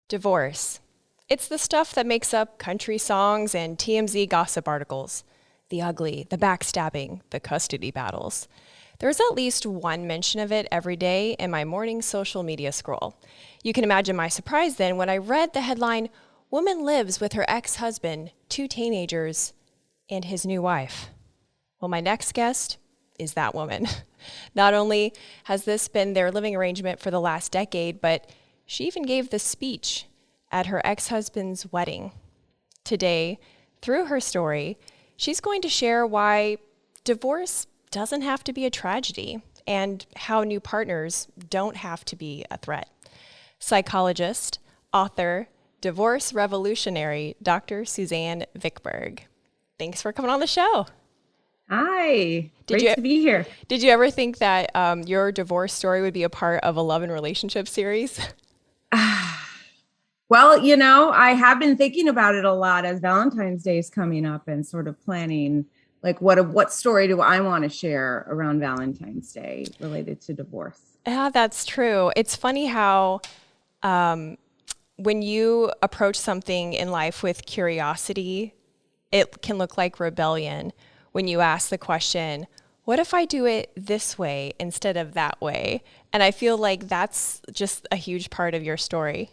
Divorce. It's the stuff that makes up country songs and TMZ gossip articles. The ugly, the backstabbing, the custody battles. There's at least one mention of it every day in my morning social media scroll. You can imagine my surprise then when I read the headline, "Woman lives with her ex-husband, two teenagers, and his new wife." Well, my next guest is that woman. Not only has this been their living arrangement for the last decade, but she even gave the speech at her ex-husband's wedding. Today, through her story, she's going to share why divorce doesn't have to be a tragedy and how new partners don't have to be a threat. Psychologist, author, divorce revolutionary, Dr. Suzanne Vickberg. Thanks for coming on the show. Hi, great to be here. Did you ever think that your divorce story would be a part of a love and relationship series? Well, I have been thinking about it a lot as Valentine's Day is coming up and sort of planning, like, what story do I want to share around Valentine's Day related to divorce? Yeah, that's true. It's funny how when you approach something in life with curiosity, it can look like rebellion when you ask the question, what if I do it this way instead of that way? And I feel like that's just a huge part of your story.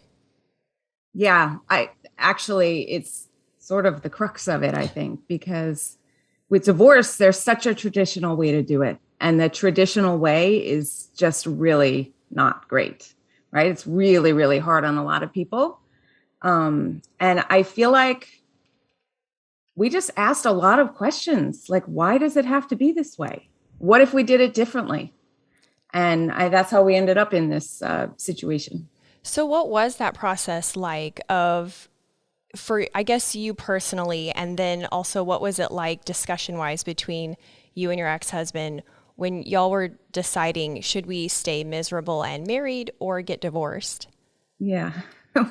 Yeah, it's sort of the crux of it, I think, because with divorce, there's such a traditional way to do it. And the traditional way is just really not great, right? It's really, really hard on a lot of people. And I feel like we just asked a lot of questions, like, why does it have to be this way? What if we did it differently? And that's how we ended up in this situation. So what was that process like for, I guess, you personally, and then also what was it like discussion-wise between you and your ex-husband when y'all were deciding, should we stay miserable and married or get divorced? Yeah,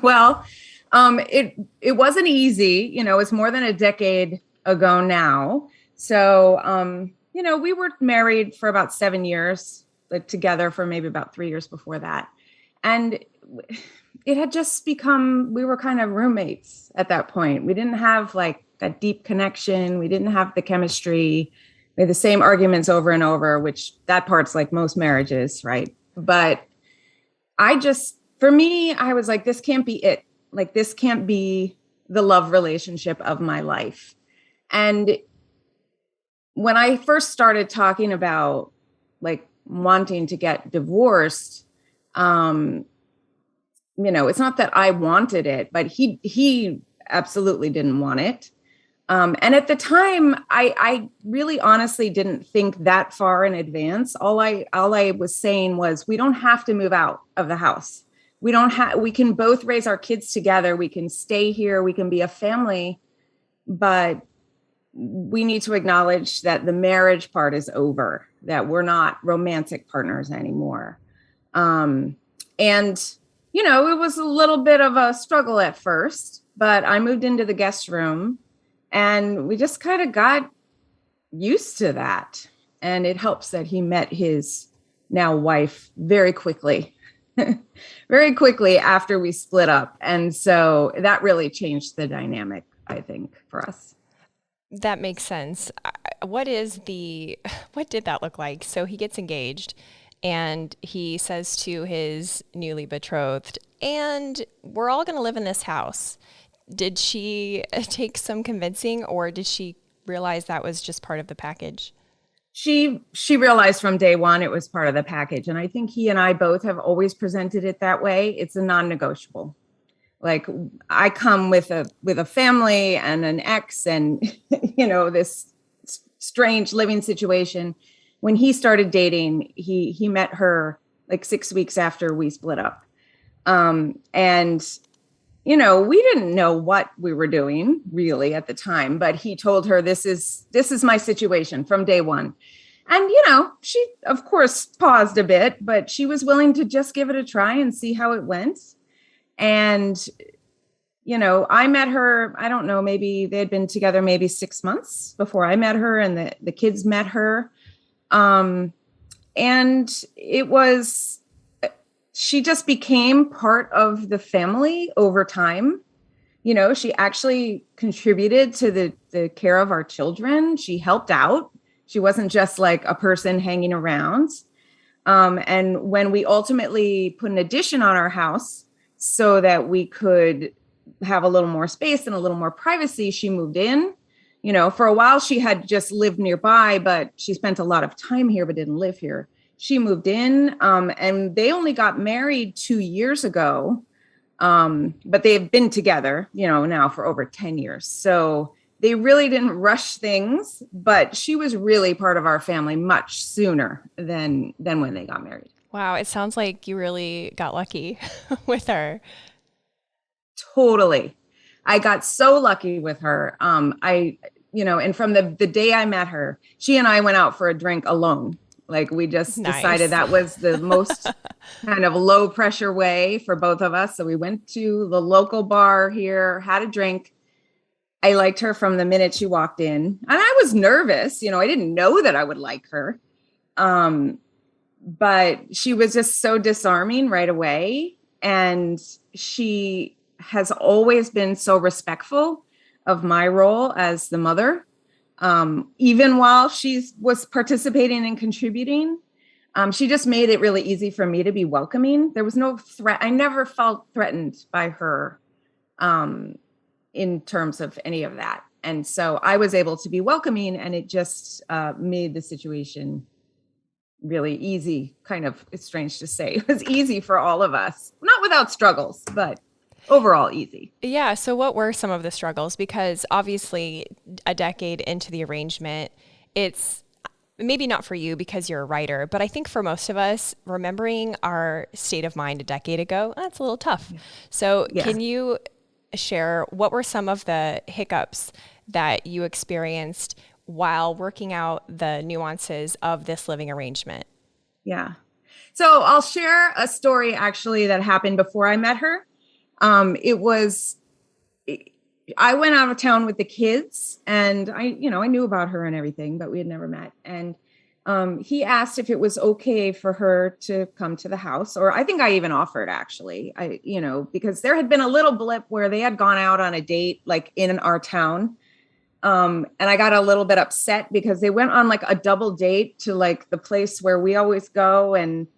well, it wasn't easy. It's more than a decade ago now. So, we were married for about 7 years, like together for maybe about 3 years before that. And it had just become, we were kind of roommates at that point. We didn't have like that deep connection. We didn't have the chemistry. We had the same arguments over and over, which that part's like most marriages, right? But for me, I was like, this can't be it. Like, this can't be the love relationship of my life. And when I first started talking about like wanting to get divorced, it's not that I wanted it, but he absolutely didn't want it. And at the time, I really honestly didn't think that far in advance. All I was saying was, we don't have to move out of the house. We can both raise our kids together. We can stay here. We can be a family, but we need to acknowledge that the marriage part is over, that we're not romantic partners anymore. And, it was a little bit of a struggle at first, but I moved into the guest room and we just kind of got used to that. And it helps that he met his now wife very quickly. Very quickly after we split up. And so that really changed the dynamic, I think, for us. That makes sense. What did that look like? So he gets engaged and he says to his newly betrothed, and we're all going to live in this house. Did she take some convincing, or did she realize that was just part of the package? She realized from day one it was part of the package. And I think he and I both have always presented it that way. It's a non-negotiable. Like, I come with a family and an ex and, this strange living situation. When he started dating, he met her like 6 weeks after we split up. And we didn't know what we were doing really at the time, but he told her, this is my situation from day one. And, she of course paused a bit, but she was willing to just give it a try and see how it went. And, I met her, I don't know, maybe they had been together maybe 6 months before I met her, and the kids met her. And it was she just became part of the family over time. You know, she actually contributed to the care of our children. She helped out. She wasn't just like a person hanging around. And when we ultimately put an addition on our house so that we could have a little more space and a little more privacy, she moved in. You know, for a while she had just lived nearby, but she spent a lot of time here, but didn't live here. She moved in, and they only got married 2 years ago. But they've been together, you know, now for over 10 years. So they really didn't rush things, but she was really part of our family much sooner than when they got married. Wow, it sounds like you really got lucky with her. Totally. I got so lucky with her. And from the day I met her, she and I went out for a drink alone. Like we just decided that was the most kind of low pressure way for both of us. So we went to the local bar here, had a drink. I liked her from the minute she walked in. And I was nervous. You know, I didn't know that I would like her. But she was just so disarming right away. And she has always been so respectful of my role as the mother. Even while she was participating and contributing, she just made it really easy for me to be welcoming. There was no threat. I never felt threatened by her in terms of any of that. And so I was able to be welcoming, and it just made the situation really easy. Kind of, it's strange to say. It was easy for all of us, not without struggles, but overall easy. Yeah. So what were some of the struggles? Because obviously a decade into the arrangement, it's maybe not for you because you're a writer, but I think for most of us, remembering our state of mind a decade ago, that's a little tough. So Can you share what were some of the hiccups that you experienced while working out the nuances of this living arrangement? Yeah. So I'll share a story actually that happened before I met her. I went out of town with the kids, and I knew about her and everything, but we had never met. And he asked if it was okay for her to come to the house, or I think I even offered actually, because there had been a little blip where they had gone out on a date, like in our town. And I got a little bit upset because they went on like a double date to like the place where we always go, and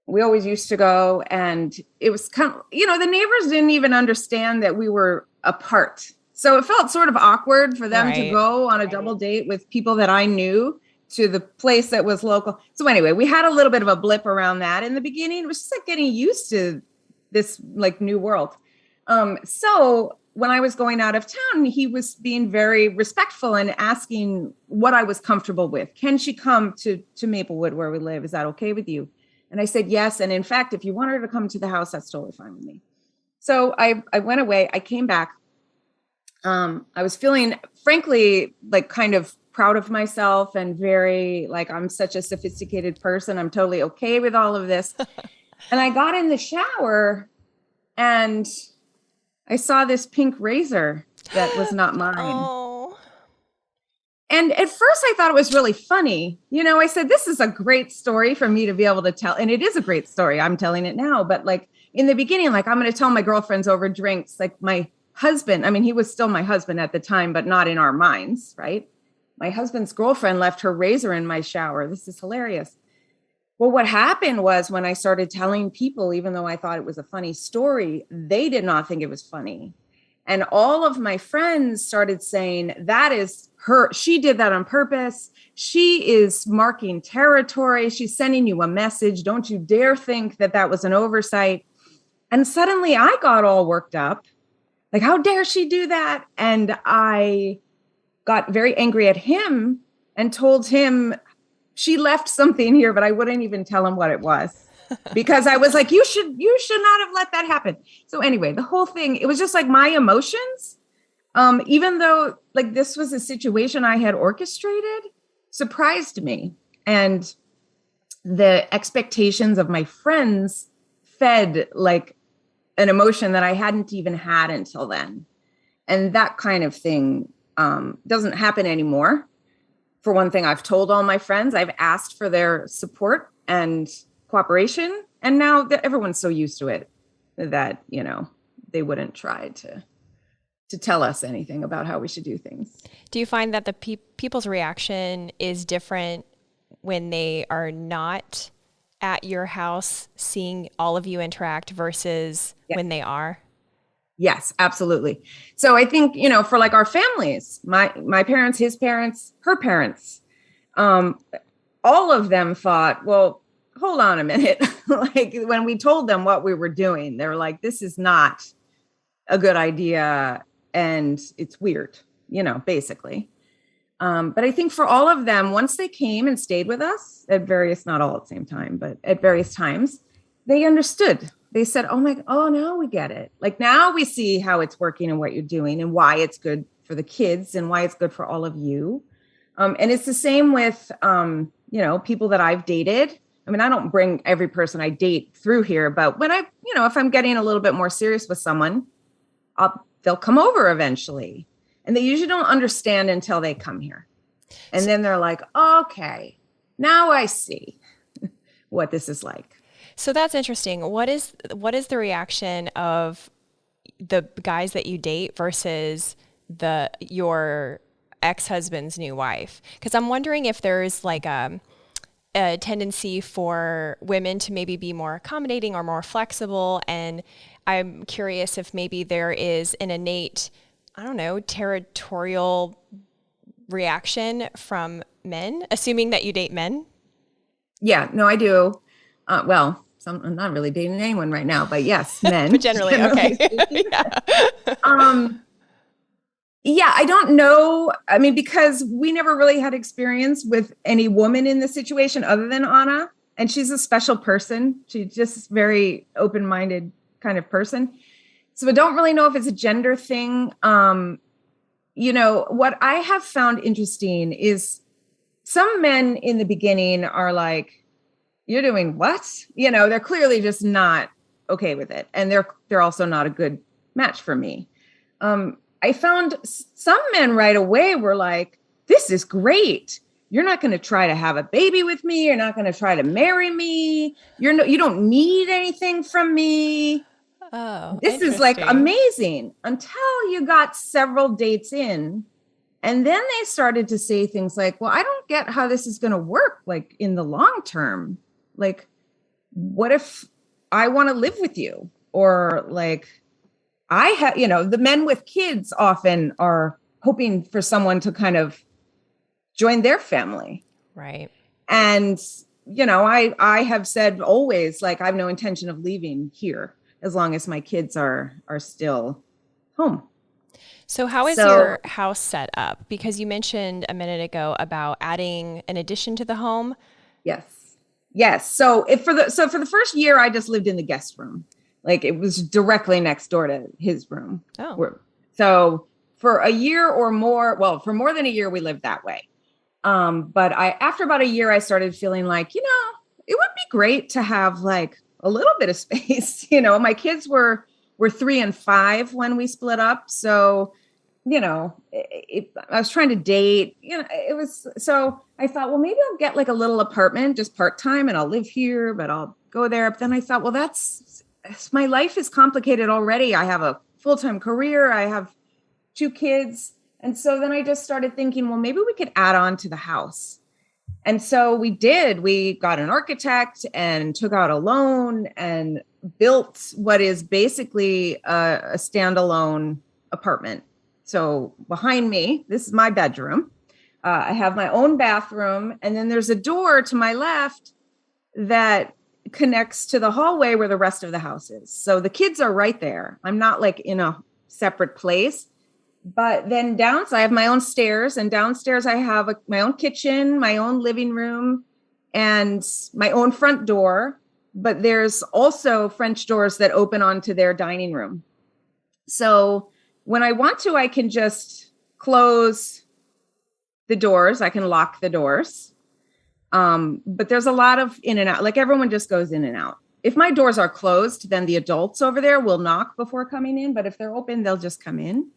we always used to go. And it was kind of, the neighbors didn't even understand that we were apart. So it felt sort of awkward for them to go on a double date with people that I knew to the place that was local. So anyway, we had a little bit of a blip around that in the beginning. It was just like getting used to this like new world. So when I was going out of town, he was being very respectful and asking what I was comfortable with. Can she come to Maplewood where we live? Is that okay with you? And I said, yes. And in fact, if you want her to come to the house, that's totally fine with me. So I went away. I came back. I was feeling, frankly, like kind of proud of myself and very like, I'm such a sophisticated person. I'm totally okay with all of this. And I got in the shower and I saw this pink razor that was not mine. Oh. And at first I thought it was really funny. I said, this is a great story for me to be able to tell. And it is a great story. I'm telling it now. But like in the beginning, like I'm going to tell my girlfriends over drinks, like my husband, I mean, he was still my husband at the time, but not in our minds, right? My husband's girlfriend left her razor in my shower. This is hilarious. Well, what happened was when I started telling people, even though I thought it was a funny story, they did not think it was funny. And all of my friends started saying, that is her. She did that on purpose. She is marking territory. She's sending you a message. Don't you dare think that that was an oversight. And suddenly I got all worked up. Like, how dare she do that? And I got very angry at him and told him she left something here, but I wouldn't even tell him what it was. Because I was like, you should not have let that happen. So anyway, the whole thing, it was just like my emotions, even though like this was a situation I had orchestrated, surprised me. And the expectations of my friends fed like an emotion that I hadn't even had until then. And that kind of thing doesn't happen anymore. For one thing, I've told all my friends, I've asked for their support and cooperation, And now that everyone's so used to it that, they wouldn't try to tell us anything about how we should do things. Do you find that the people's reaction is different when they are not at your house seeing all of you interact versus when they are? Yes, absolutely. So I think, for like our families, my parents, his parents, her parents, all of them thought, well, hold on a minute. Like when we told them what we were doing, they were like, this is not a good idea. And it's weird, basically. But I think for all of them, once they came and stayed with us at various, not all at the same time, but at various times, they understood. They said, now we get it. Like now we see how it's working and what you're doing and why it's good for the kids and why it's good for all of you. And it's the same with, people that I've dated. I mean, I don't bring every person I date through here, but when if I'm getting a little bit more serious with someone, they'll come over eventually. And they usually don't understand until they come here. And then they're like, okay, now I see what this is like. So that's interesting. What is the reaction of the guys that you date versus your ex-husband's new wife? Because I'm wondering if there's like a tendency for women to maybe be more accommodating or more flexible. And I'm curious if maybe there is an innate, I don't know, territorial reaction from men, assuming that you date men. Yeah, no, I do. I'm not really dating anyone right now, but yes, men. But generally okay. Yeah, I don't know. I mean, because we never really had experience with any woman in the situation other than Anna. And she's a special person. She's just very open-minded kind of person. So I don't really know if it's a gender thing. What I have found interesting is some men in the beginning are like, you're doing what? They're clearly just not okay with it. And they're also not a good match for me. I found some men right away were like, this is great. You're not going to try to have a baby with me. You're not going to try to marry me. You don't need anything from me. Oh, this is like amazing until you got several dates in. And then they started to say things like, well, I don't get how this is going to work like in the long term. Like, what if I want to live with you? Or like, I have, the men with kids often are hoping for someone to kind of join their family. Right. And, I have said always, like, I have no intention of leaving here as long as my kids are still home. So how is your house set up? Because you mentioned a minute ago about adding an addition to the home. Yes. So for the first year, I just lived in the guest room. Like it was directly next door to his room. Oh. So for a year or more, for more than a year, we lived that way. But after about a year, I started feeling like, it would be great to have like a little bit of space. My kids were 3 and 5 when we split up. So, I was trying to date, it was, so I thought, well, maybe I'll get like a little apartment, just part-time and I'll live here, but I'll go there. But then I thought, well, my life is complicated already. I have a full-time career. I have 2 kids. And so then I just started thinking, well, maybe we could add on to the house. And so we did. We got an architect and took out a loan and built what is basically a standalone apartment. So behind me, this is my bedroom. I have my own bathroom. And then there's a door to my left that connects to the hallway where the rest of the house is. So the kids are right there. I'm not like in a separate place. But then downstairs, I have my own stairs, and downstairs I have my own kitchen, my own living room, and my own front door. But there's also French doors that open onto their dining room. So when I want to, I can just close the doors. I can lock the doors. But there's a lot of in and out, like everyone just goes in and out. If my doors are closed, then the adults over there will knock before coming in. But if they're open, they'll just come in.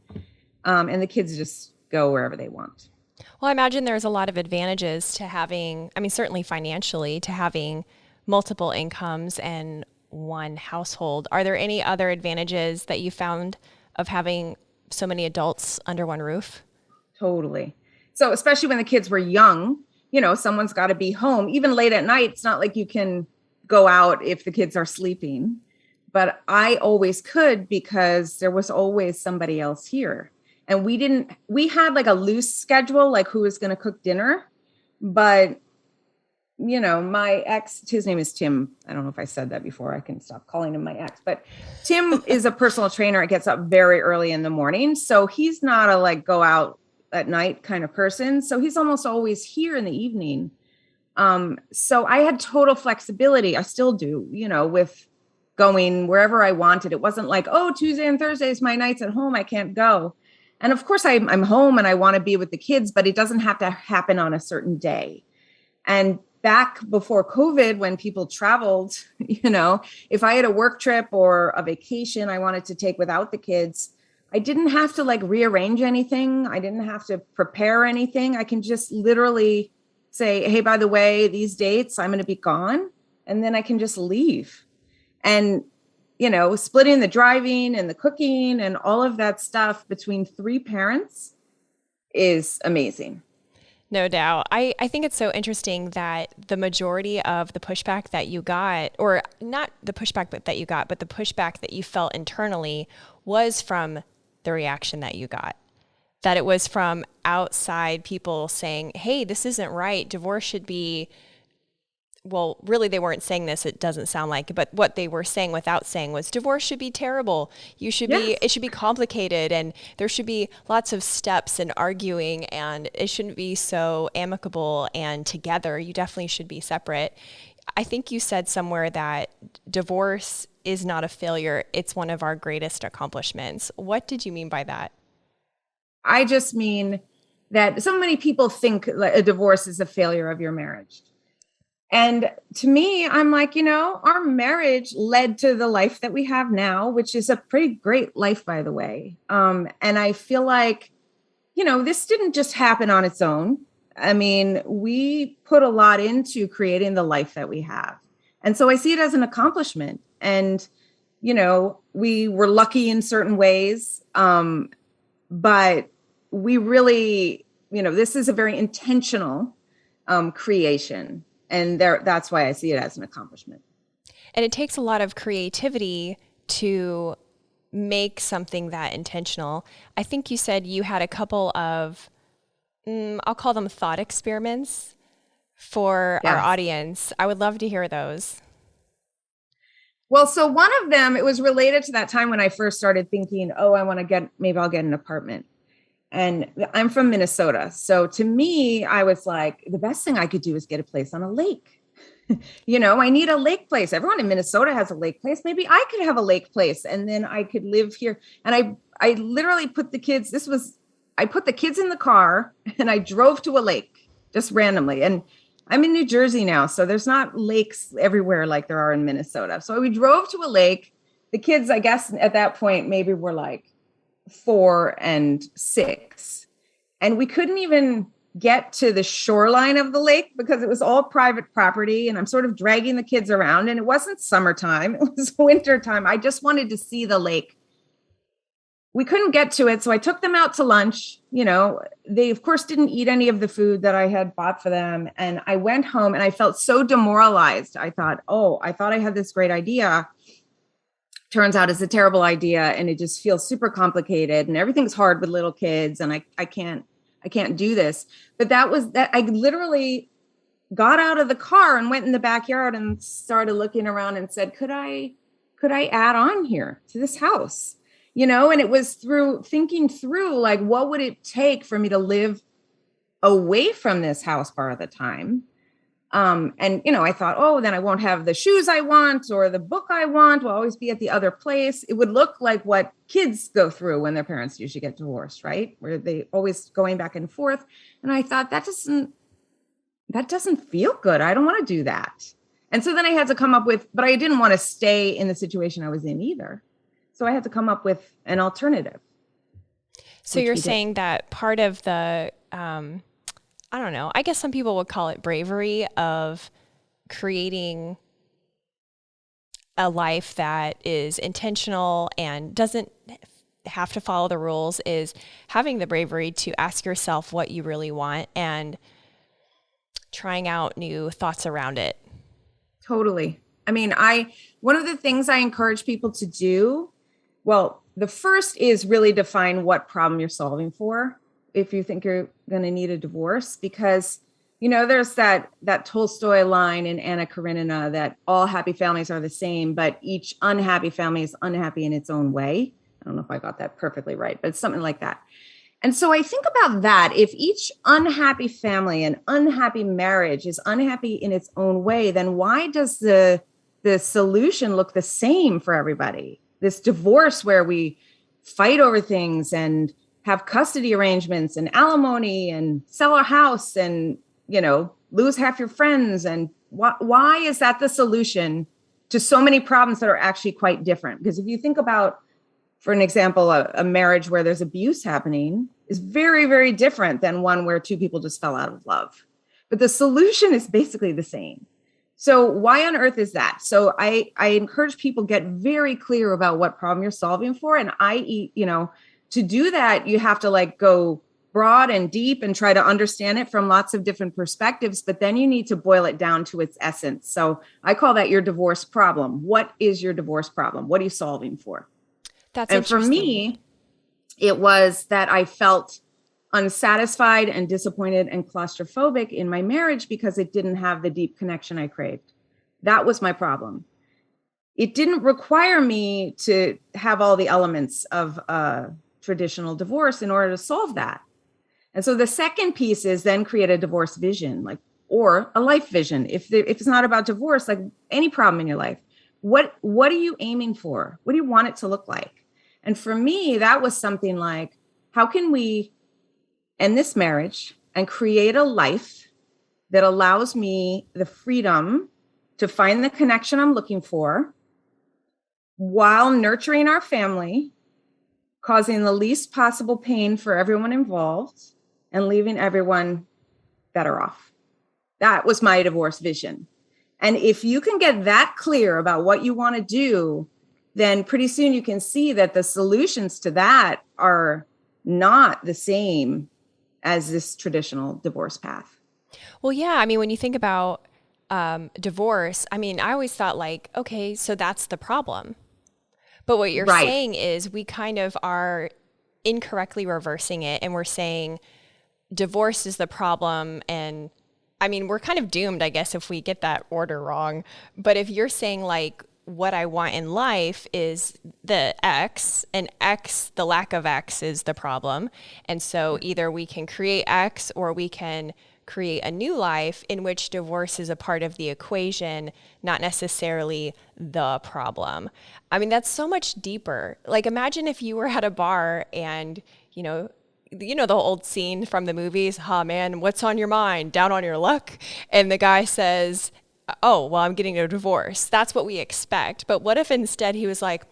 And the kids just go wherever they want. Well, I imagine there's a lot of advantages to having, certainly financially, to having multiple incomes and one household. Are there any other advantages that you found of having so many adults under one roof? Totally. So especially when the kids were young, someone's got to be home. Even late at night, it's not like you can go out if the kids are sleeping. But I always could because there was always somebody else here. And we had like a loose schedule, like who was going to cook dinner. But, my ex, his name is Tim. I don't know if I said that before. I can stop calling him my ex. But Tim is a personal trainer. It gets up very early in the morning. So he's not a like go out at night kind of person. So he's almost always here in the evening. So I had total flexibility. I still do, with going wherever I wanted. It wasn't like, oh, Tuesday and Thursday is my nights at home, I can't go. And of course I'm home and I want to be with the kids, but it doesn't have to happen on a certain day. And back before COVID, when people traveled, if I had a work trip or a vacation I wanted to take without the kids, I didn't have to like rearrange anything. I didn't have to prepare anything. I can just literally say, hey, by the way, these dates, I'm going to be gone. And then I can just leave. And, splitting the driving and the cooking and all of that stuff between 3 parents is amazing. No doubt. I think it's so interesting that the majority of the pushback that you got, or not the pushback that you got, but the pushback that you felt internally was from the reaction that you got. That it was from outside people saying, hey, this isn't right. Divorce should be, well, really they weren't saying this, it doesn't sound like it, but what they were saying without saying was divorce should be terrible. It should be complicated and there should be lots of steps and arguing and it shouldn't be so amicable and together. You definitely should be separate. I think you said somewhere that divorce is not a failure. It's one of our greatest accomplishments. What did you mean by that? I just mean that so many people think like a divorce is a failure of your marriage. And to me, I'm like, our marriage led to the life that we have now, which is a pretty great life, by the way. And I feel like, this didn't just happen on its own. I mean, we put a lot into creating the life that we have. And so I see it as an accomplishment. And, we were lucky in certain ways. But we really, this is a very intentional creation. And that's why I see it as an accomplishment. And it takes a lot of creativity to make something that intentional. I think you said you had a couple of, I'll call them thought experiments for our audience. I would love to hear those. Well, so one of them, it was related to that time when I first started thinking, maybe I'll get an apartment. And I'm from Minnesota. So to me, I was like, the best thing I could do is get a place on a lake. I need a lake place. Everyone in Minnesota has a lake place. Maybe I could have a lake place and then I could live here. And I literally put the kids, I put the kids in the car and I drove to a lake just randomly. And I'm in New Jersey now, so there's not lakes everywhere like there are in Minnesota. So we drove to a lake. The kids, I guess at that point, maybe were like 4 and 6. And we couldn't even get to the shoreline of the lake because it was all private property. And I'm sort of dragging the kids around and it wasn't summertime. It was winter time. I just wanted to see the lake. We couldn't get to it. So I took them out to lunch. They of course didn't eat any of the food that I had bought for them. And I went home and I felt so demoralized. I thought I had this great idea. Turns out it's a terrible idea and it just feels super complicated and everything's hard with little kids and I can't do this. But that I literally got out of the car and went in the backyard and started looking around and said, could I add on here to this house? And it was through thinking through like, what would it take for me to live away from this house part of the time? And, I thought, then I won't have the shoes I want or the book I want. Will always be at the other place. It would look like what kids go through when their parents usually get divorced, right? Where they always going back and forth. And I thought that doesn't feel good. I don't want to do that. And so then I had to come up with, but I didn't want to stay in the situation I was in either. So I had to come up with an alternative. So you're saying that part of the, I don't know, I guess some people would call it bravery of creating a life that is intentional and doesn't have to follow the rules is having the bravery to ask yourself what you really want and trying out new thoughts around it. Totally. I mean, one of the things I encourage people to do, well, the first is really define what problem you're solving for if you think you're going to need a divorce, because there's that Tolstoy line in Anna Karenina that all happy families are the same, but each unhappy family is unhappy in its own way. I don't know if I got that perfectly right, but it's something like that. And so I think about that. If each unhappy family and unhappy marriage is unhappy in its own way, then why does the solution look the same for everybody? This divorce where we fight over things and have custody arrangements and alimony and sell our house and, lose half your friends. And why is that the solution to so many problems that are actually quite different? Because if you think about, for an example, a marriage where there's abuse happening is very, very different than one where two people just fell out of love. But the solution is basically the same. So why on earth is that? So I encourage people get very clear about what problem you're solving for. And to do that, you have to go broad and deep and try to understand it from lots of different perspectives, but then you need to boil it down to its essence. So I call that your divorce problem. What is your divorce problem? What are you solving for? That's and for me, it was that I felt unsatisfied and disappointed and claustrophobic in my marriage because it didn't have the deep connection I craved. That was my problem. It didn't require me to have all the elements of a traditional divorce in order to solve that. And so the second piece is then create a divorce vision, or a life vision. If it's not about divorce, any problem in your life, what are you aiming for? What do you want it to look like? And for me, that was something like, how can we end this marriage and create a life that allows me the freedom to find the connection I'm looking for while nurturing our family, causing the least possible pain for everyone involved, and leaving everyone better off. That was my divorce vision. And if you can get that clear about what you want to do, then pretty soon you can see that the solutions to that are not the same as this traditional divorce path. Well, yeah. I mean, when you think about divorce, I mean, I always thought okay, so that's the problem. But what you're saying is we kind of are incorrectly reversing it, and we're saying divorce is the problem. And I mean, we're kind of doomed, I guess, if we get that order wrong. But if you're saying what I want in life is the X, and X, the lack of X is the problem. And so either we can create X or we can create a new life in which divorce is a part of the equation, not necessarily the problem. I mean, that's so much deeper. Imagine if you were at a bar and, the old scene from the movies, man, what's on your mind? Down on your luck? And the guy says, oh, well, I'm getting a divorce. That's what we expect. But what if instead he was like,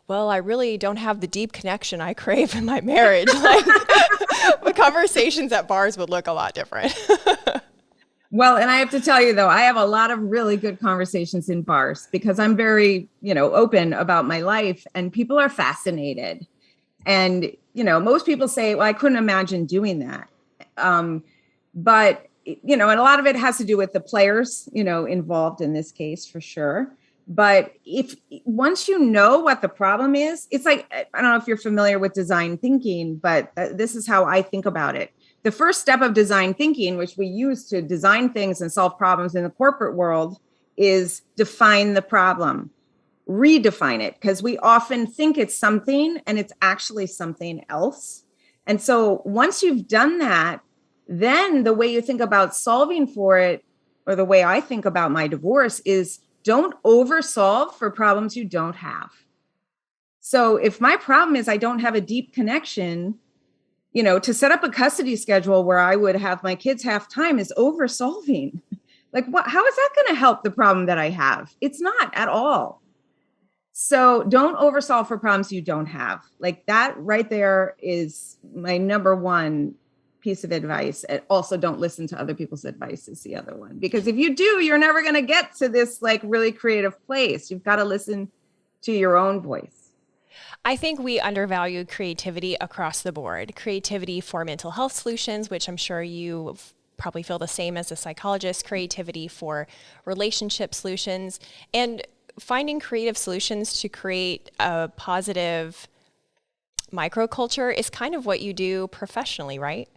well, I really don't have the deep connection I crave in my marriage? The conversations at bars would look a lot different. Well, and I have to tell you, though, I have a lot of really good conversations in bars because I'm very, open about my life, and people are fascinated. And, most people say, well, I couldn't imagine doing that. But, and a lot of it has to do with the players, involved in this case, for sure. But once you know what the problem is, it's I don't know if you're familiar with design thinking, but this is how I think about it. The first step of design thinking, which we use to design things and solve problems in the corporate world, is define the problem, redefine it, because we often think it's something and it's actually something else. And so once you've done that, then the way you think about solving for it, or the way I think about my divorce, is don't oversolve for problems you don't have. So if my problem is I don't have a deep connection, to set up a custody schedule where I would have my kids half time is oversolving. How is that going to help the problem that I have? It's not at all. So don't oversolve for problems you don't have. That right there is my number one piece of advice. And also, don't listen to other people's advice is the other one. Because if you do, you're never going to get to this like really creative place. You've got to listen to your own voice. I think we undervalue creativity across the board. Creativity for mental health solutions, which I'm sure you probably feel the same as a psychologist, creativity for relationship solutions, and finding creative solutions to create a positive microculture is kind of what you do professionally, right?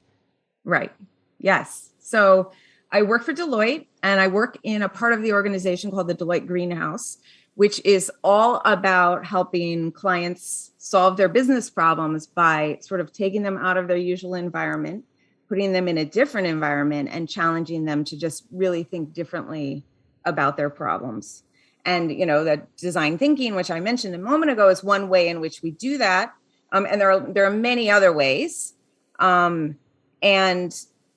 Right. Yes. So I work for Deloitte, and I work in a part of the organization called the Deloitte Greenhouse, which is all about helping clients solve their business problems by sort of taking them out of their usual environment, putting them in a different environment, and challenging them to just really think differently about their problems. And, you know, the design thinking, which I mentioned a moment ago, is one way in which we do that. And there are many other ways. And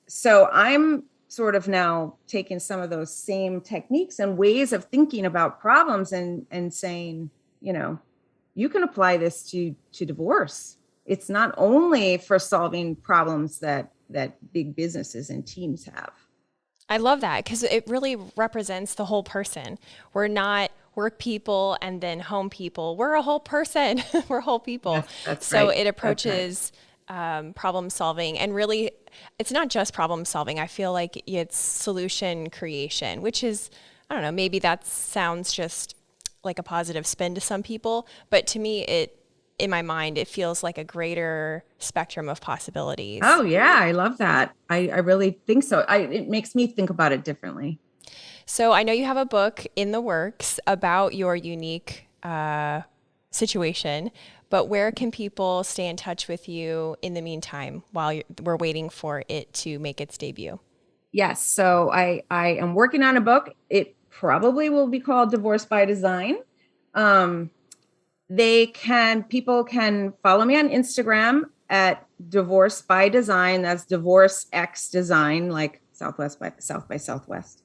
so I'm sort of now taking some of those same techniques and ways of thinking about problems and saying, you know, you can apply this to divorce. It's not only for solving problems that big businesses and teams have. I love that because it really represents the whole person. We're not work people and then home people. We're a whole person. We're whole people. Yes, that's so right. it approaches problem solving, and really, it's not just problem solving. I feel like it's solution creation, which is, I don't know, maybe that sounds just like a positive spin to some people, but to me, in my mind, it feels like a greater spectrum of possibilities. Oh yeah, I love that. I really think so. It makes me think about it differently. So I know you have a book in the works about your unique situation, but where can people stay in touch with you in the meantime while we're waiting for it to make its debut? Yes. So I am working on a book. It probably will be called Divorce by Design. People can follow me on Instagram at Divorce by Design. That's Divorce X Design, like South by Southwest.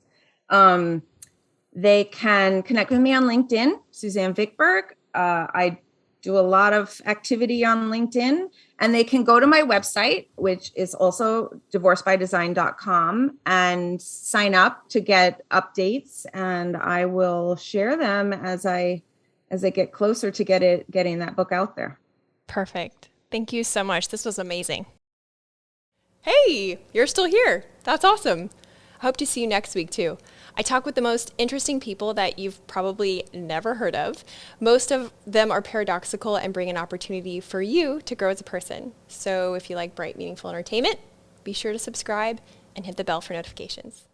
They can connect with me on LinkedIn, Suzanne Vickberg. I do a lot of activity on LinkedIn, and they can go to my website, which is also divorcebydesign.com, and sign up to get updates. And I will share them as I get closer to getting that book out there. Perfect. Thank you so much. This was amazing. Hey, you're still here. That's awesome. I hope to see you next week too. I talk with the most interesting people that you've probably never heard of. Most of them are paradoxical and bring an opportunity for you to grow as a person. So if you like bright, meaningful entertainment, be sure to subscribe and hit the bell for notifications.